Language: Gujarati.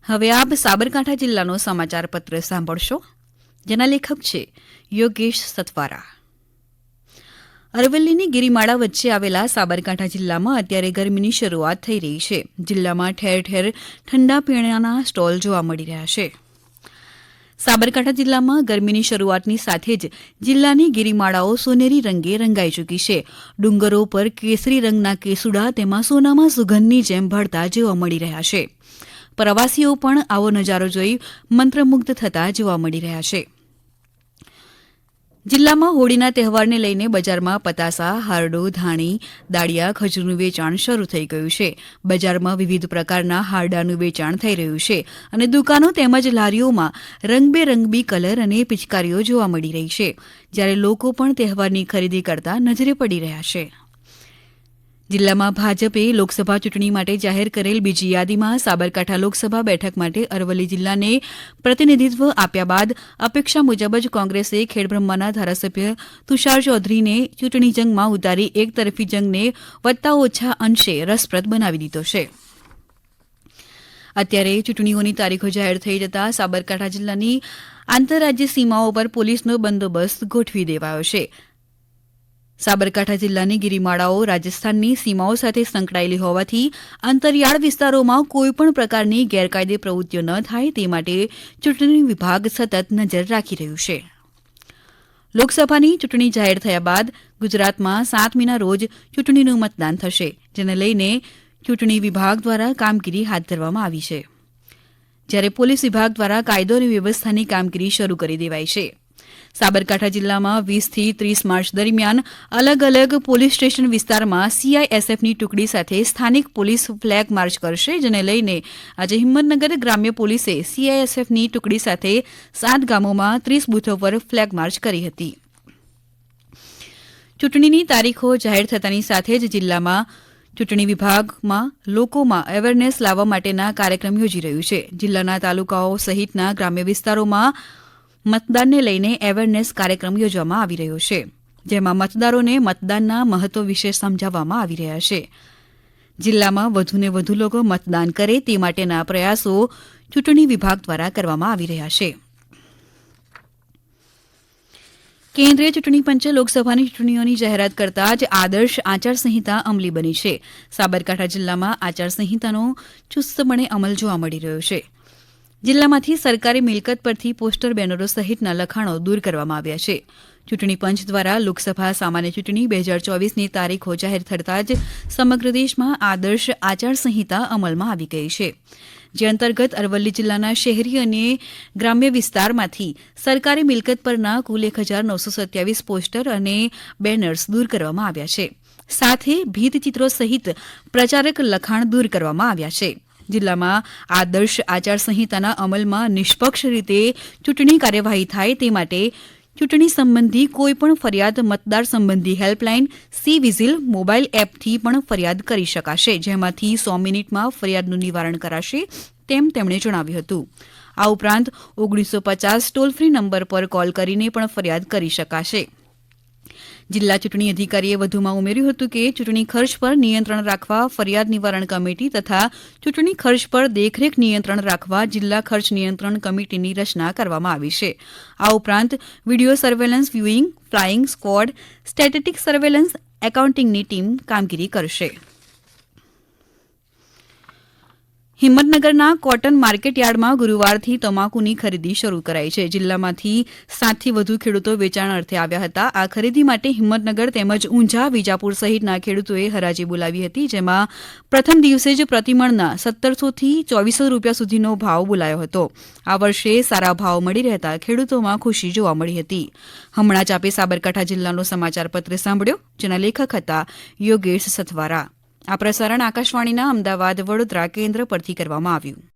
હવે આપ સાબરકાંઠા જિલ્લાનો સમાચાર પત્ર સાંભળશો, જેના લેખક છે યોગેશ સતવારા. અરવલ્લીની ગિરિમાળા વચ્ચે આવેલા સાબરકાંઠા જિલ્લામાં અત્યારે ગરમીની શરૂઆત થઈ રહી છે. જિલ્લામાં ઠેર ઠેર ઠંડા પીણાના સ્ટોલ જોવા મળી રહ્યા છે. સાબરકાંઠા જિલ્લામાં ગરમીની શરૂઆતની સાથે જ જિલ્લાની ગિરિમાળાઓ સોનેરી રંગે રંગાઈ ચૂકી છે. ડુંગરો પર કેસરી રંગના કેસુડા તેમાં સોનામાં સુગંધની જેમ ભળતા જોવા મળી રહ્યા છે. પ્રવાસીઓ પણ આવો નજારો જોઈ મંત્રમુગ્ધ થતા જોવા મળી રહ્યા છે. જિલ્લામાં હોળીના તહેવારને લઈને બજારમાં પતાસા, હારડો, ધાણી, દાળિયા, ખજૂરનું વેચાણ શરૂ થઈ ગયું છે. બજારમાં વિવિધ પ્રકારના હારડાનું વેચાણ થઈ રહ્યું છે અને દુકાનો તેમજ લારીઓમાં રંગબેરંગી કલર અને પિચકારીઓ જોવા મળી રહી છે, જ્યારે લોકો પણ તહેવારની ખરીદી કરતા નજરે પડી રહ્યા છે. જિલ્લામાં ભાજપે લોકસભા ચૂંટણી માટે જાહેર કરેલ બીજી યાદીમાં સાબરકાંઠા લોકસભા બેઠક માટે અરવલ્લી જિલ્લાને પ્રતિનિધિત્વ આપ્યા બાદ અપેક્ષા મુજબ જ કોંગ્રેસે ખેડબ્રહ્માના ધારાસભ્ય તુષાર ચૌધરીને ચૂંટણી જંગમાં ઉતારી એકતરફી જંગને વત્તા ઓછા અંશે રસપ્રદ બનાવી દીધો છે. અત્યારે ચૂંટણીઓની તારીખો જાહેર થઈ જતા સાબરકાંઠા જિલ્લાની આંતરરાજ્ય સીમાઓ પર પોલીસનો બંદોબસ્ત ગોઠવી દેવાયો છે. સાબરકાંઠા જિલ્લાની ગિરિમાળાઓ રાજસ્થાનની સીમાઓ સાથે સંકળાયેલી હોવાથી અંતરિયાળ વિસ્તારોમાં કોઈપણ પ્રકારની ગેરકાયદે પ્રવૃત્તિઓ ન થાય તે માટે ચૂંટણી વિભાગ સતત નજર રાખી રહ્યું છે. લોકસભાની ચૂંટણી જાહેર થયા બાદ ગુજરાતમાં 7મીના રોજ ચૂંટણીનું મતદાન થશે, જેને લઈને ચૂંટણી વિભાગ દ્વારા કામગીરી હાથ ધરવામાં આવી છે, જ્યારે પોલીસ વિભાગ દ્વારા કાયદો અને વ્યવસ્થાની કામગીરી શરૂ કરી દેવાઈ છે. સાબરકાંઠા જિલ્લામાં 20થી 30 માર્ચ દરમિયાન અલગ અલગ પોલીસ સ્ટેશન વિસ્તારમાં સીઆઈએસએફની ટુકડી સાથે સ્થાનિક પોલીસ ફ્લેગ માર્ચ કરશે, જેને લઈને આજે હિંમતનગર ગ્રામ્ય પોલીસે સીઆઈએસએફની ટુકડી સાથે 7 ગામોમાં 30 બૂથો પર ફ્લેગ માર્ચ કરી હતી. ચૂંટણીની તારીખો જાહેર થતાની સાથે જ જિલ્લામાં ચૂંટણી વિભાગમાં લોકોમાં એવેરનેસ લાવવા માટેના કાર્યક્રમ યોજી રહ્યું છે. જિલ્લાના તાલુકાઓ સહિતના ગ્રામ્ય વિસ્તારોમાં મતદાનને લઈને એવેરનેસ કાર્યક્રમ યોજવામાં આવી રહ્યો છે, જેમાં મતદારોને મતદાનના મહત્વ વિશે સમજાવવામાં આવી રહ્યા છે. જિલ્લામાં વધુને વધુ લોકો મતદાન કરે તે માટેના પ્રયાસો ચૂંટણી વિભાગ દ્વારા કરવામાં આવી રહ્યા છે. કેન્દ્રીય ચૂંટણી પંચે લોકસભાની ચૂંટણીઓની જાહેરાત કરતા જ આદર્શ આચારસંહિતા અમલી બની છે. સાબરકાંઠા જિલ્લામાં આચારસંહિતાનો ચુસ્તપણે અમલ જોવા મળી રહ્યો છે. જિલ્લામાંથી સરકારી મિલકત પરથી પોસ્ટર, બેનરો સહિતના લખાણો દૂર કરવામાં આવ્યા છે. ચૂંટણી પંચ દ્વારા લોકસભા સામાન્ય ચૂંટણી 2024ની તારીખો જાહેર થતાં જ સમગ્ર દેશમાં આદર્શ આચારસંહિતા અમલમાં આવી ગઈ છે, જે અંતર્ગત અરવલ્લી જિલ્લાના શહેરી અને ગ્રામ્ય વિસ્તારમાંથી સરકારી મિલકત પરના કુલ 1927 પોસ્ટર અને બેનર્સ દૂર કરવામાં આવ્યા છે. સાથે ભીતચિત્રો સહિત પ્રચારક લખાણ દૂર કરવામાં આવ્યા છે. જિલ્લામાં આદર્શ આચારસંહિતાના અમલમાં નિષ્પક્ષ રીતે ચૂંટણી કાર્યવાહી થાય તે માટે ચૂંટણી સંબંધી કોઈપણ ફરિયાદ મતદાર સંબંધી હેલ્પલાઇન સી-વિઝિલ મોબાઈલ એપથી પણ ફરિયાદ કરી શકાશે, જેમાંથી 100 મિનિટમાં ફરિયાદનું નિવારણ કરાશે તેમ તેમણે જણાવ્યું હતું. આ ઉપરાંત 1950 ટોલ ફ્રી નંબર પર કોલ કરીને પણ ફરિયાદ કરી શકાશે. જિલ્લા ચૂંટણી અધિકારીએ વધુમાં ઉમેર્યું હતું કે ચૂંટણી ખર્ચ પર નિયંત્રણ રાખવા ફરિયાદ નિવારણ કમિટી તથા ચૂંટણી ખર્ચ પર દેખરેખ નિયંત્રણ રાખવા જિલ્લા ખર્ચ નિયંત્રણ કમિટીની રચના કરવામાં આવી છે. આ ઉપરાંત video surveillance, viewing, flying squad, static surveillance, એકાઉન્ટિંગની ટીમ કામગીરી કરશે. હિંમતનગરના કોટન માર્કેટ યાર્ડમાં ગુરુવારથી તમાકુની ખરીદી શરૂ કરાઈ છે. જિલ્લામાંથી 7થી વધુ ખેડૂતો વેચાણ અર્થે આવ્યા હતા. આ ખરીદી માટે હિંમતનગર તેમજ ઊંઝા, વિજાપુર સહિતના ખેડૂતોએ હરાજી બોલાવી હતી, જેમાં પ્રથમ દિવસે જ પ્રતિમણના 1700થી 2400 રૂપિયા સુધીનો ભાવ બોલાયો હતો. આ વર્ષે સારા ભાવ મળી રહેતા ખેડૂતોમાં ખુશી જોવા મળી હતી. હમણાં જ આપે સાબરકાંઠા જિલ્લાનો સમાચાર પત્ર સાંભળ્યો, જેના લેખક હતા યોગેશ સથવારા. આ પ્રસારણ આકાશવાણીના અમદાવાદ વડોદરા કેન્દ્ર પરથી કરવામાં આવ્યું.